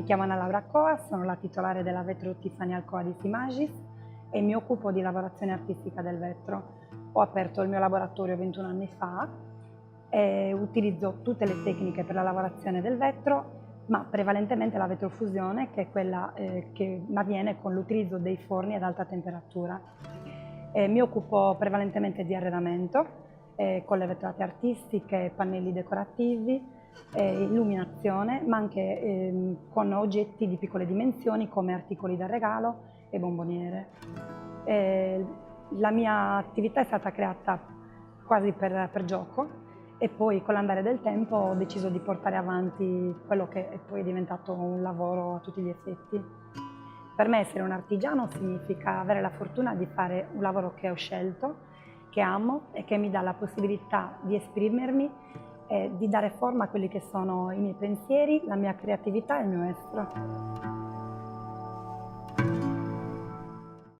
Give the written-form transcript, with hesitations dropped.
chiamo Anna Laura Coa, sono la titolare della Vetro Tiffany Alcoa di Simagis e mi occupo di lavorazione artistica del vetro. Ho aperto il mio laboratorio 21 anni fa e utilizzo tutte le tecniche per la lavorazione del vetro, ma prevalentemente la vetrofusione, che è quella che avviene con l'utilizzo dei forni ad alta temperatura. Mi occupo prevalentemente di arredamento, con le vetrate artistiche, pannelli decorativi, illuminazione, ma anche con oggetti di piccole dimensioni come articoli da regalo e bomboniere. La mia attività è stata creata quasi per gioco e poi con l'andare del tempo ho deciso di portare avanti quello che poi è diventato un lavoro a tutti gli effetti. Per me essere un artigiano significa avere la fortuna di fare un lavoro che ho scelto, che amo e che mi dà la possibilità di esprimermi e di dare forma a quelli che sono i miei pensieri, la mia creatività e il mio estro.